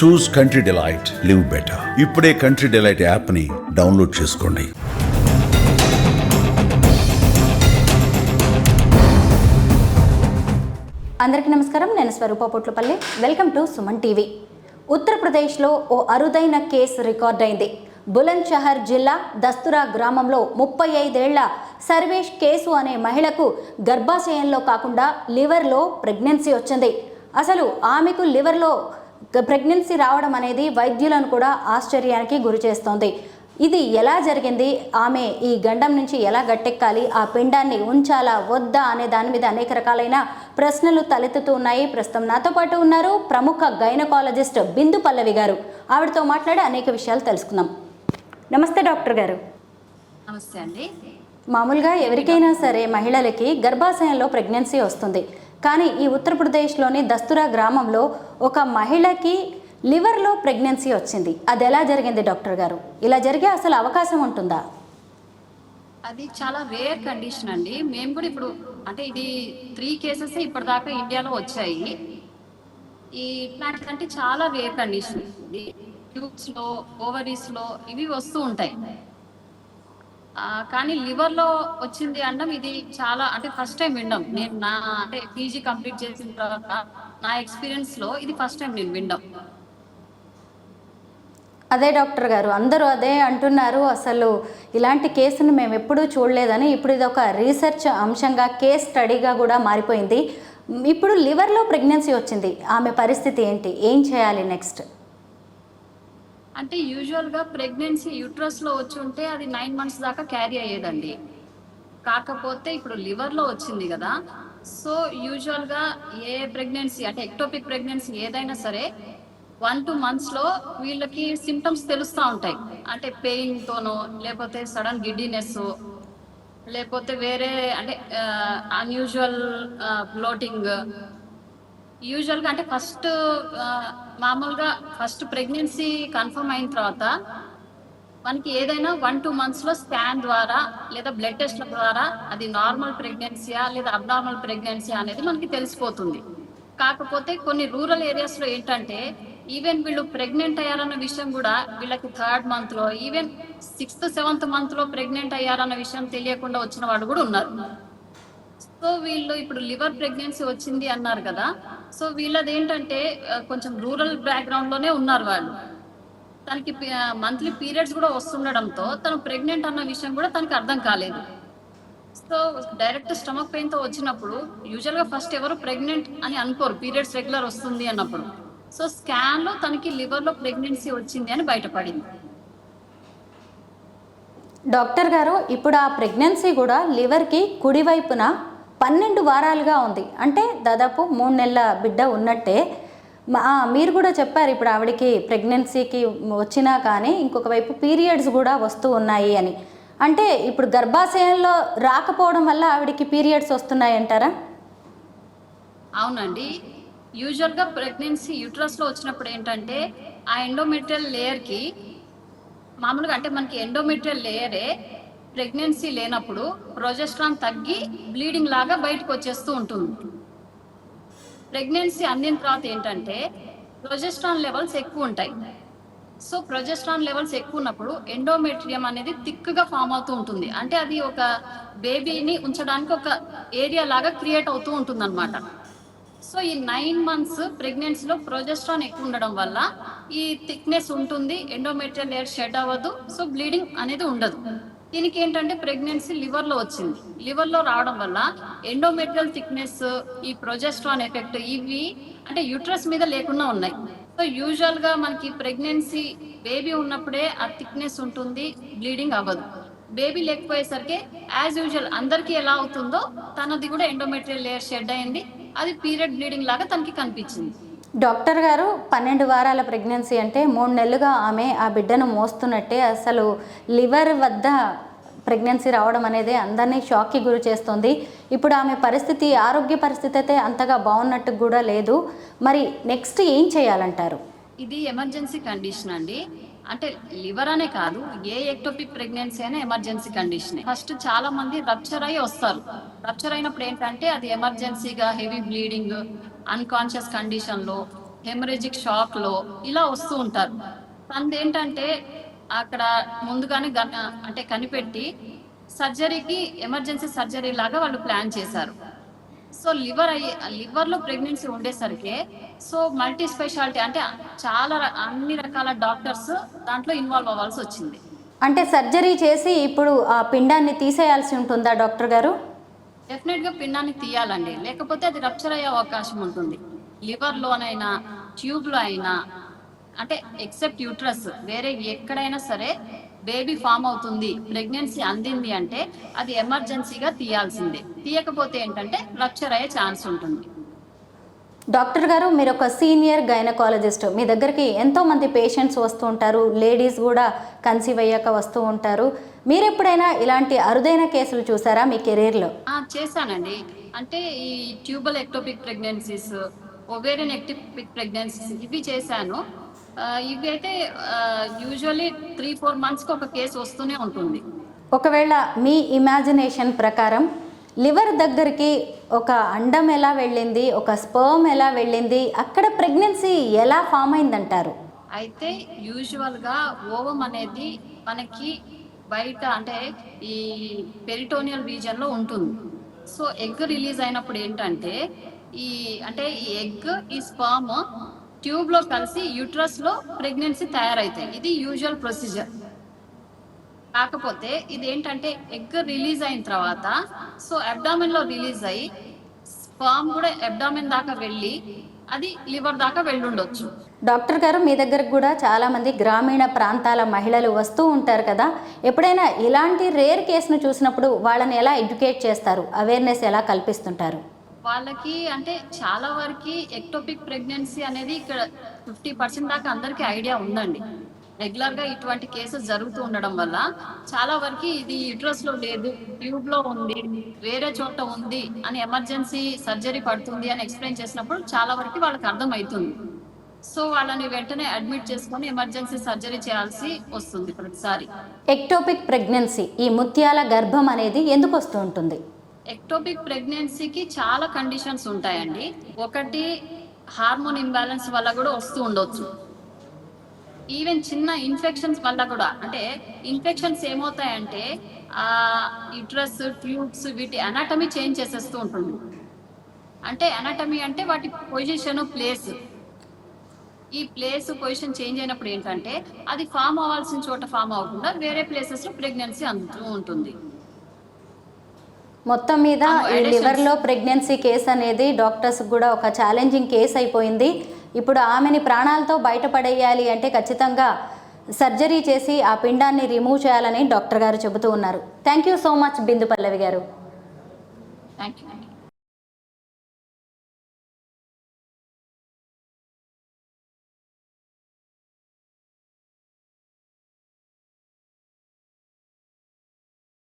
చూస్ Country Delight, live better. ఇప్పుడే Country Delight app ని download చేసుకోండి. అందరికీ నమస్కారం. నేను Swaroopa Potlapalli. Welcome to Suman TV. ఉత్తరప్రదేశ్లో ఓ అరుదైన కేసు రికార్డైంది. బులంద్ షహర్ జిల్లా దస్తురా గ్రామంలో 35 ఏళ్ల సర్వేష్ కేసు అనే మహిళకు గర్భాశయంలో కాకుండా లివర్లో ప్రెగ్నెన్సీ వచ్చింది. అసలు ఆమెకు లివర్లో ప్రెగ్నెన్సీ రావడం అనేది వైద్యులను కూడా ఆశ్చర్యానికి గురి చేస్తోంది. ఇది ఎలా జరిగింది, ఆమె ఈ గండం నుంచి ఎలా గట్టెక్కాలి, ఆ పిండాన్ని ఉంచాలా వద్దా అనే దాని మీద అనేక రకాలైన ప్రశ్నలు తలెత్తుతూ ఉన్నాయి. ప్రస్తుతం నాతో పాటు ఉన్నారు ప్రముఖ గైనకాలజిస్ట్ బిందు పల్లవి గారు. ఆవిడతో మాట్లాడి అనేక విషయాలు తెలుసుకుందాం. నమస్తే డాక్టర్ గారు. నమస్తే అండి. మామూలుగా ఎవరికైనా సరే మహిళలకి గర్భాశయంలో ప్రెగ్నెన్సీ వస్తుంది. కానీ ఈ ఉత్తరప్రదేశ్లోని దస్తురా గ్రామంలో ఒక మహిళకి లివర్లో ప్రెగ్నెన్సీ వచ్చింది. అది ఎలా జరిగింది డాక్టర్ గారు? ఇలా జరిగే అసలు అవకాశం ఉంటుందా? అది చాలా రేర్ కండిషన్ అండి. మేము కూడా ఇప్పుడు అంటే ఇది 3 కేసెస్ ఇప్పటిదాకా ఇండియాలో వచ్చాయి. ఈ ఇట్లాంటిదంటే చాలా రేర్ కండిషన్. ట్యూబ్స్లో, ఓవరీస్లో ఇవి వస్తూ ఉంటాయి. కానీ లివర్లో వచ్చింది అనడం ఇది చాలా అంటే ఫస్ట్ టైం వినడం. నేను నా అంటే పీజీ కంప్లీట్ చేసిన తర్వాత నా ఎక్స్పీరియన్స్లో ఇది ఫస్ట్ టైం నేను వినడం. అదే డాక్టర్ గారు, అందరూ అదే అంటున్నారు. అసలు ఇలాంటి కేసును మేము ఎప్పుడూ చూడలేదని. ఇప్పుడు ఇది ఒక రీసెర్చ్ అంశంగా, కేస్ స్టడీగా కూడా మారిపోయింది. ఇప్పుడు లివర్లో ప్రెగ్నెన్సీ వచ్చింది, ఆమె పరిస్థితి ఏంటి, ఏం చేయాలి నెక్స్ట్? అంటే యూజువల్గా ప్రెగ్నెన్సీ యూట్రస్లో వచ్చి ఉంటే అది 9 months దాకా క్యారీ అయ్యేదండి. కాకపోతే ఇప్పుడు లివర్లో వచ్చింది కదా, సో యూజువల్గా ఏ ప్రెగ్నెన్సీ అంటే ఎక్టోపిక్ ప్రెగ్నెన్సీ ఏదైనా సరే 1-2 monthsలో వీళ్ళకి సిమ్టమ్స్ తెలుస్తూ ఉంటాయి. అంటే పెయిన్తోనో, లేకపోతే సడన్ గిడ్డినెస్, లేకపోతే వేరే అంటే అన్యూజువల్ బ్లోటింగ్. యూజువల్గా అంటే మామూలుగా ఫస్ట్ ప్రెగ్నెన్సీ కన్ఫర్మ్ అయిన తర్వాత మనకి ఏదైనా 1-2 monthsలో స్కాన్ ద్వారా లేదా బ్లడ్ టెస్ట్ల ద్వారా అది నార్మల్ ప్రెగ్నెన్సీయా లేదా అబ్నార్మల్ ప్రెగ్నెన్సీ అనేది మనకి తెలిసిపోతుంది. కాకపోతే కొన్ని రూరల్ ఏరియాస్లో ఏంటంటే ఈవెన్ వీళ్ళు ప్రెగ్నెంట్ అయ్యారన్న విషయం కూడా వీళ్ళకి 3rd monthలో, ఈవెన్ 6th-7th monthలో ప్రెగ్నెంట్ అయ్యారన్న విషయం తెలియకుండా వచ్చిన వాళ్ళు కూడా ఉన్నారు. సో వీళ్ళు ఇప్పుడు లివర్ ప్రెగ్నెన్సీ వచ్చింది అన్నారు కదా, సో వీళ్ళది ఏంటంటే కొంచెం రూరల్ బ్యాక్గ్రౌండ్లోనే ఉన్నారు వాళ్ళు. తనకి మంత్లీ పీరియడ్స్ కూడా వస్తుండడంతో తను ప్రెగ్నెంట్ అన్న విషయం కూడా తనకి అర్థం కాలేదు. సో డైరెక్ట్ స్టమక్ పెయిన్తో వచ్చినప్పుడు యూజువల్గా ఫస్ట్ ఎవరు ప్రెగ్నెంట్ అని అనుకోరు పీరియడ్స్ రెగ్యులర్ వస్తుంది అన్నప్పుడు. సో స్కాన్లో తనకి లివర్లో ప్రెగ్నెన్సీ వచ్చింది అని బయటపడింది. డాక్టర్ గారు, ఇప్పుడు ఆ ప్రెగ్నెన్సీ కూడా లివర్కి కుడివైపున 12 వారాలుగా ఉంది. అంటే దాదాపు 3 నెలల బిడ్డ ఉన్నట్టే. మీరు కూడా చెప్పారు ఇప్పుడు ఆవిడకి ప్రెగ్నెన్సీకి వచ్చినా కానీ ఇంకొక వైపు పీరియడ్స్ కూడా వస్తూ ఉన్నాయి అని. అంటే ఇప్పుడు గర్భాశయంలో రాకపోవడం వల్ల ఆవిడకి పీరియడ్స్ వస్తున్నాయి అంటారా? అవునండి. యూజువల్గా ప్రెగ్నెన్సీ యూట్రస్లో వచ్చినప్పుడు ఏంటంటే ఆ ఎండోమెట్రియల్ లేయర్కి మామూలుగా అంటే మనకి ఎండోమెట్రియల్ లేయరే ప్రెగ్నెన్సీ లేనప్పుడు ప్రొజెస్ట్రాన్ తగ్గి బ్లీడింగ్ లాగా బయటకు వచ్చేస్తూ ఉంటుంది. ప్రెగ్నెన్సీ అందిన తర్వాత ఏంటంటే ప్రొజెస్ట్రాన్ లెవెల్స్ ఎక్కువ ఉంటాయి. సో ప్రొజెస్ట్రాన్ లెవెల్స్ ఎక్కువ ఉన్నప్పుడు ఎండోమెట్రియం అనేది థిక్గా ఫామ్ అవుతూ ఉంటుంది. అంటే అది ఒక బేబీని ఉంచడానికి ఒక ఏరియా లాగా క్రియేట్ అవుతూ ఉంటుంది అనమాట. సో ఈ 9 months ప్రెగ్నెన్సీలో ప్రొజెస్ట్రాన్ ఎక్కువ ఉండడం వల్ల ఈ థిక్నెస్ ఉంటుంది, ఎండోమెట్రియల్ లేయర్ షెడ్ అవ్వదు, సో బ్లీడింగ్ అనేది ఉండదు. దీనికి ఏంటంటే ప్రెగ్నెన్సీ లివర్లో వచ్చింది. లివర్లో రావడం వల్ల ఎండోమెట్రియల్ థిక్నెస్, ఈ ప్రొజెస్ట్రాన్ ఎఫెక్ట్ ఇవి అంటే యూట్రస్ మీద లేకుండా ఉన్నాయి. సో యూజువల్గా మనకి ప్రెగ్నెన్సీ బేబీ ఉన్నప్పుడే ఆ థిక్నెస్ ఉంటుంది, బ్లీడింగ్ అవ్వదు. బేబీ లేకపోయేసరికి యాజ్ యూజువల్ అందరికీ ఎలా అవుతుందో తనది కూడా ఎండోమెట్రియల్ లేయర్ షెడ్ అయింది, అది పీరియడ్ బ్లీడింగ్ లాగా తనకి కనిపించింది. డాక్టర్ గారు, 12 వారాల ప్రెగ్నెన్సీ అంటే 3 నెలలుగా ఆమె ఆ బిడ్డను మోస్తున్నట్టే. అసలు లివర్ వద్ద ప్రెగ్నెన్సీ రావడం అనేది అందరినీ షాక్కి గురి చేస్తుంది. ఇప్పుడు ఆమె పరిస్థితి, ఆరోగ్య పరిస్థితి అయితే అంతగా బాగున్నట్టు కూడా లేదు. మరి నెక్స్ట్ ఏం చేయాలంటారు? ఇది ఎమర్జెన్సీ కండిషన్ అండి. అంటే లివర్ అనే కాదు, ఏ ఎక్టోపిక్ ప్రెగ్నెన్సీ అయినా ఎమర్జెన్సీ కండిషన్. ఫస్ట్ చాలా మంది రప్చర్ అయ్యి వస్తారు. రప్చర్ అయినప్పుడు ఏంటంటే అది ఎమర్జెన్సీగా హెవీ బ్లీడింగ్, అన్కాన్షియస్ కండిషన్లో హెమరేజిక్ షాక్లో ఇలా వస్తూ ఉంటారు. తనది ఏంటంటే అక్కడ ముందుగానే అంటే కనిపెట్టి సర్జరీకి ఎమర్జెన్సీ సర్జరీ లాగా వాళ్ళు ప్లాన్ చేశారు. సో లివర్లో ప్రెగ్నెన్సీ ఉండేసరికి సో మల్టీ స్పెషాలిటీ అంటే చాలా అన్ని రకాల డాక్టర్స్ దాంట్లో ఇన్వాల్వ్ అవ్వాల్సి వచ్చింది. అంటే సర్జరీ చేసి ఇప్పుడు ఆ పిండాన్ని తీసేయాల్సి ఉంటుందా డాక్టర్ గారు? డెఫినెట్గా పిండాన్ని తీయాలండి, లేకపోతే అది రప్చర్ అయ్యే అవకాశం ఉంటుంది. లివర్లోనైనా ట్యూబ్లో అయినా, అంటే ఎక్సెప్ట్ యూట్రస్ వేరే ఎక్కడైనా సరే బేబీ ఫామ్ అవుతుంది, ప్రెగ్నెన్సీ అందింది అంటే అది ఎమర్జెన్సీగా తీయాల్సిందే. తీయకపోతే ఏంటంటే రప్చర్ అయ్యే ఛాన్స్ ఉంటుంది. డాక్టర్ గారు, మీరు ఒక సీనియర్ గైనకాలజిస్ట్, మీ దగ్గరికి ఎంతోమంది పేషెంట్స్ వస్తూ ఉంటారు, లేడీస్ కూడా కన్సీవ్ అయ్యాక వస్తూ ఉంటారు. మీరు ఎప్పుడైనా ఇలాంటి అరుదైన కేసులు చూసారా మీ కెరీర్లో? చేశానండి. అంటే ఈ tubal ectopic pregnancies, ovarian ectopic pregnancies ఇవి చేశాను. ఇవి అయితే యూజువల్లీ 3-4 monthsకి ఒక కేసు వస్తూనే ఉంటుంది. ఒకవేళ మీ ఇమాజినేషన్ ప్రకారం లివర్ దగ్గరికి ఒక అండం ఎలా వెళ్ళింది, ఒక స్పర్మ్ ఎలా వెళ్ళింది, అక్కడ ప్రెగ్నెన్సీ ఎలా ఫామ్ అయిందంటారు? అయితే యూజువల్గా ఓవం అనేది మనకి బయట అంటే ఈ పెరిటోనియల్ రీజన్లో ఉంటుంది. సో ఎగ్ రిలీజ్ అయినప్పుడు ఏంటంటే ఈ ఎగ్ ఈ స్పర్మ్ ట్యూబ్లో కలిసి యూట్రస్లో ప్రెగ్నెన్సీ తయారైతాయి. ఇది యూజువల్ ప్రొసీజర్. కాకపోతే ఇది ఏంటంటే ఎగ్ రిలీజ్ అయిన తర్వాత సో అబ్డామెన్లో రిలీజ్ అయ్యి స్పర్మ్ కూడా అబ్డామెన్ దాకా వెళ్ళి అది లివర్ దాకా వెళ్ళుండొచ్చు. డాక్టర్ గారు, మీ దగ్గరకు కూడా చాలామంది గ్రామీణ ప్రాంతాల మహిళలు వస్తూ ఉంటారు కదా, ఎప్పుడైనా ఇలాంటి రేర్ కేసును చూసినప్పుడు వాళ్ళని ఎలా ఎడ్యుకేట్ చేస్తారు, అవేర్నెస్ ఎలా కల్పిస్తుంటారు? వాళ్ళకి అంటే చాలా వరకు ఎక్టోపిక్ ప్రెగ్నెన్సీ అనేది ఇక్కడ 50% దాకా అందరికీ ఐడియా ఉందండి. రెగ్యులర్గా ఇటువంటి కేసెస్ జరుగుతూ ఉండడం వల్ల చాలా వరకు ఇది యూట్రస్లో లేదు, ట్యూబ్లో ఉంది, వేరే చోట ఉంది అని ఎమర్జెన్సీ సర్జరీ పడుతుంది అని ఎక్స్ప్లెయిన్ చేసినప్పుడు చాలా వరకు వాళ్ళకి అర్థమవుతుంది. సో వాళ్ళని వెంటనే అడ్మిట్ చేసుకొని ఎమర్జెన్సీ సర్జరీ చేయాల్సి వస్తుంది ప్రతిసారి. ఎక్టోపిక్ ప్రెగ్నెన్సీ, ఈ ముత్యాల గర్భం అనేది ఎందుకు వస్తూ ఉంటుంది? ఎక్టోపిక్ ప్రెగ్నెన్సీకి చాలా కండిషన్స్ ఉంటాయండి. ఒకటి హార్మోన్ ఇంబ్యాలెన్స్ వల్ల కూడా వస్తూ ఉండొచ్చు. ఈవెన్ చిన్న ఇన్ఫెక్షన్స్ వల్ల కూడా, అంటే ఇన్ఫెక్షన్స్ ఏమవుతాయంటే యూట్రస్ ట్యూబ్స్ వీటి అనాటమీ చేంజ్ చేసేస్తూ ఉంటుంది. అంటే అనాటమీ అంటే వాటి పొజిషన్ ప్లేస్, ఈ ప్లేస్ పొజిషన్ చేంజ్ అయినప్పుడు ఏంటంటే అది ఫామ్ అవ్వాల్సిన చోట ఫామ్ అవ్వకుండా వేరే ప్లేసెస్లో ప్రెగ్నెన్సీ అందుతూ ఉంటుంది. మొత్తం మీద ఈ లివర్లో ప్రెగ్నెన్సీ కేసు అనేది డాక్టర్స్ కూడా ఒక ఛాలెంజింగ్ కేసు అయిపోయింది. ఇప్పుడు ఆమెని ప్రాణాలతో బయటపడేయాలి అంటే ఖచ్చితంగా సర్జరీ చేసి ఆ పిండాన్ని రిమూవ్ చేయాలని డాక్టర్ గారు చెబుతూ ఉన్నారు. థ్యాంక్ యూ సో మచ్ బిందు పల్లవి గారు. Thank you.